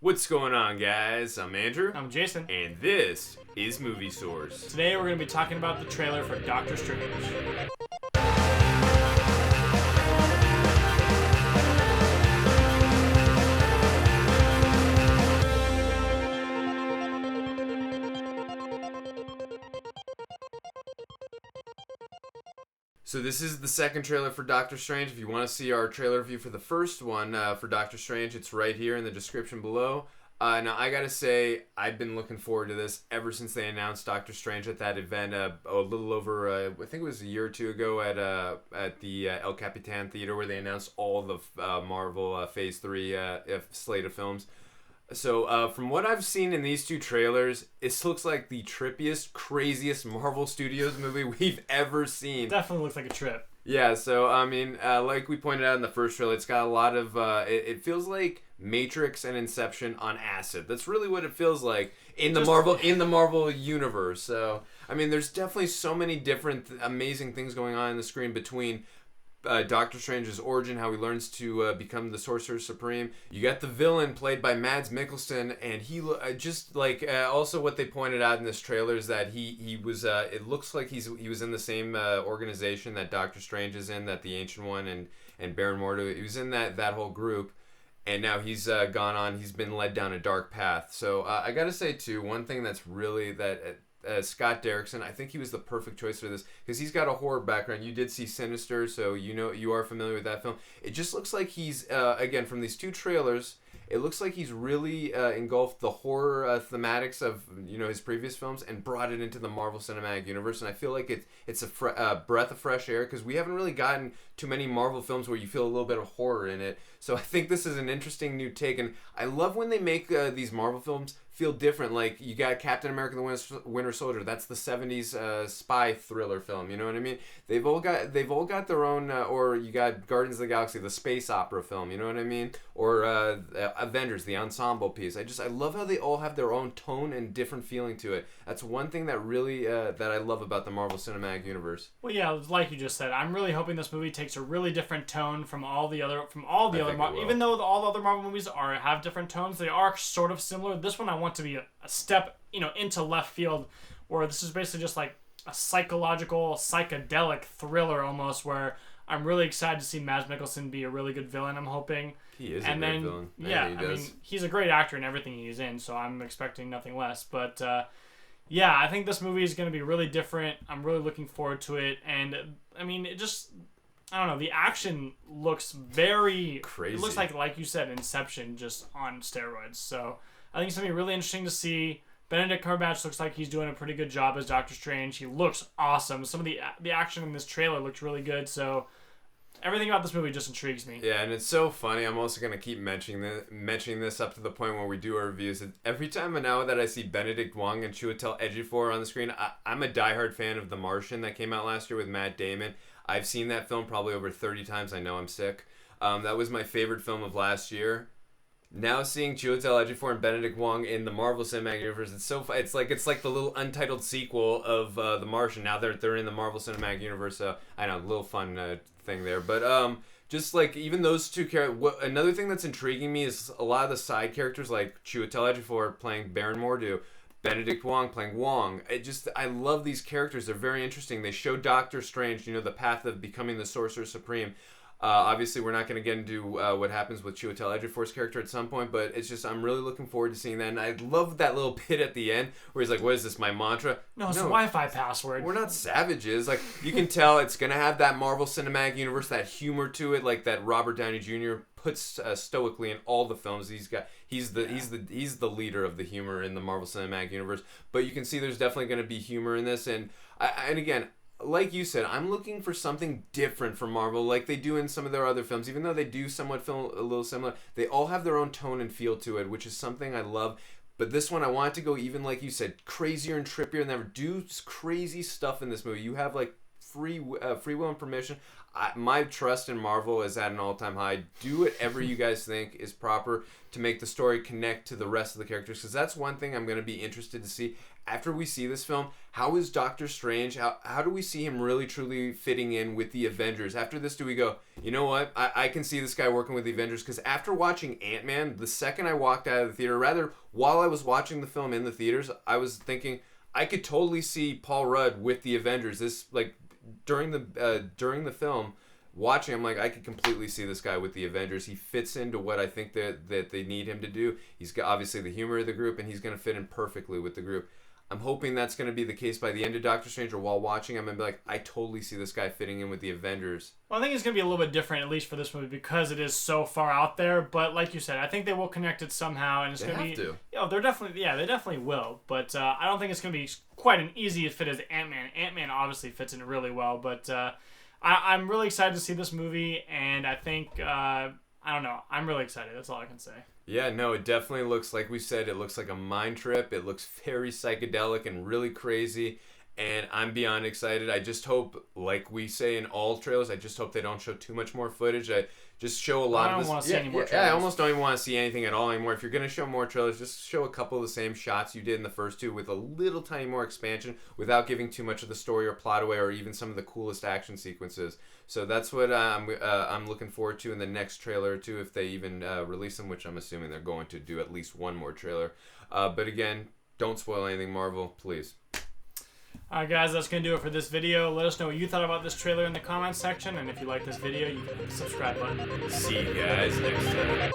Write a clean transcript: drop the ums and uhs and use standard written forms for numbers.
What's going on, guys? I'm Andrew. I'm Jason. And this is Movie Source. Today we're going to be talking about the trailer for Doctor Strange. So this is the second trailer for Doctor Strange. If you want to see our trailer review for the first one for Doctor Strange, it's right here in the description below. Now, I gotta say, I've been looking forward to this ever since they announced Doctor Strange at that event a little over, I think it was a year or two ago at the El Capitan Theater, where they announced all the Marvel Phase 3 slate of films. So, from what I've seen in these two trailers, this looks like the trippiest, craziest Marvel Studios movie we've ever seen. Definitely looks like a trip. Yeah, so, I mean, like we pointed out in the first trailer, it's got a lot of, it feels like Matrix and Inception on acid. That's really what it feels like in the Marvel universe. So, I mean, there's definitely so many different amazing things going on the screen between Doctor Strange's origin, how he learns to become the Sorcerer Supreme. You got the villain played by Mads Mikkelsen, and he just like also what they pointed out in this trailer is that he was. It looks like he was in the same organization that Doctor Strange is in, that the Ancient One and Baron Mordo. He was in that whole group, and now he's gone on. He's been led down a dark path. So I gotta say too, one thing that's really that. Scott Derrickson, I think he was the perfect choice for this because he's got a horror background. You did see Sinister, so you are familiar with that film. It just looks like he's again from these two trailers. It looks like he's really engulfed the horror thematics of his previous films and brought it into the Marvel Cinematic Universe. And I feel like it's a breath of fresh air because we haven't really gotten too many Marvel films where you feel a little bit of horror in it. So I think this is an interesting new take, and I love when they make these Marvel films feel different. Like you got Captain America: The Winter Soldier. That's the '70s spy thriller film. You know what I mean? They've all got their own. Or you got Guardians of the Galaxy, the space opera film. You know what I mean? Or Avengers, the ensemble piece. I love how they all have their own tone and different feeling to it. That's one thing that really that I love about the Marvel Cinematic Universe. Well, yeah, like you just said, I'm really hoping this movie takes a really different tone from all the other even though all the other Marvel movies have different tones, they are sort of similar. This one I want to be a step into left field, where this is basically just like a psychological, psychedelic thriller almost, where I'm really excited to see Mads Mikkelsen be a really good villain. I'm hoping he is a great villain. Yeah, I mean, he's a great actor in everything he's in, so I'm expecting nothing less. But yeah, I think this movie is going to be really different. I'm really looking forward to it, and I mean, I don't know. The action looks very crazy. It looks like you said, Inception just on steroids. So I think it's gonna be really interesting to see. Benedict Cumberbatch looks like he's doing a pretty good job as Doctor Strange. He looks awesome. Some of the action in this trailer looked really good. So everything about this movie just intrigues me. Yeah, and it's so funny. I'm also gonna keep mentioning this up to the point where we do our reviews. Every time now that I see Benedict Wong and Chiwetel Ejiofor on the screen, I'm a diehard fan of The Martian that came out last year with Matt Damon. I've seen that film probably over 30 times. I know I'm sick. That was my favorite film of last year. Now seeing Chiwetel Ejiofor and Benedict Wong in the Marvel Cinematic Universe, it's so fun. It's like the little untitled sequel of The Martian. Now they're in the Marvel Cinematic Universe. So I know, a little fun thing there. But just like even those two characters. Another thing that's intriguing me is a lot of the side characters, like Chiwetel Ejiofor playing Baron Mordo, Benedict Wong playing Wong. I love these characters. They're very interesting. They show Doctor Strange, the path of becoming the Sorcerer Supreme. Obviously, we're not going to get into what happens with Chiwetel Ejiofor's character at some point, but it's just I'm really looking forward to seeing that. And I love that little bit at the end where he's like, "What is this, my mantra?" No, it's a Wi-Fi password. We're not savages. Like you can tell, it's going to have that Marvel Cinematic Universe, that humor to it, like that Robert Downey Jr. puts stoically in all the films he's got. He's the leader of the humor in the Marvel Cinematic Universe. But you can see there's definitely going to be humor in this, and again, like you said, I'm looking for something different from Marvel, like they do in some of their other films. Even though they do somewhat feel a little similar, they all have their own tone and feel to it, which is something I love. But this one, I want it to go even, like you said, crazier and trippier than ever. Do crazy stuff in this movie. You have like free will and permission. my trust in Marvel is at an all-time high. Do whatever you guys think is proper to make the story connect to the rest of the characters, because that's one thing I'm going to be interested to see after we see this film. How is Doctor Strange? How do we see him really truly fitting in with the Avengers? After this, do we go, you know what? I can see this guy working with the Avengers, because after watching Ant-Man, the second I walked out of the theater, rather, while I was watching the film in the theaters, I was thinking I could totally see Paul Rudd with the Avengers. This, like, during the film, watching, I'm like, I could completely see this guy with the Avengers. He fits into what I think that they need him to do. He's got obviously the humor of the group, and he's going to fit in perfectly with the group. I'm hoping that's going to be the case by the end of Doctor Strange, or while watching, I'm going to be like, I totally see this guy fitting in with the Avengers. Well, I think it's going to be a little bit different, at least for this movie, because it is so far out there. But like you said, I think they will connect it somehow, and it's going to be. They definitely will. But I don't think it's going to be quite an easy fit as Ant-Man. Ant-Man obviously fits in really well, but I'm really excited to see this movie, and I think I don't know. I'm really excited. That's all I can say. Yeah, no, it definitely looks, like we said, it looks like a mind trip. It looks very psychedelic and really crazy, and I'm beyond excited. I just hope, like we say in all trailers, I just hope they don't show too much more footage. I just show a lot of this. I don't want to see any more trailers. Yeah, I almost don't even want to see anything at all anymore. If you're going to show more trailers, just show a couple of the same shots you did in the first two with a little tiny more expansion without giving too much of the story or plot away, or even some of the coolest action sequences. So that's what I'm looking forward to in the next trailer or two, if they even release them, which I'm assuming they're going to do at least one more trailer. But again, don't spoil anything, Marvel, please. Alright guys, that's going to do it for this video. Let us know what you thought about this trailer in the comments section, and if you like this video, you can hit the subscribe button. See you guys next time.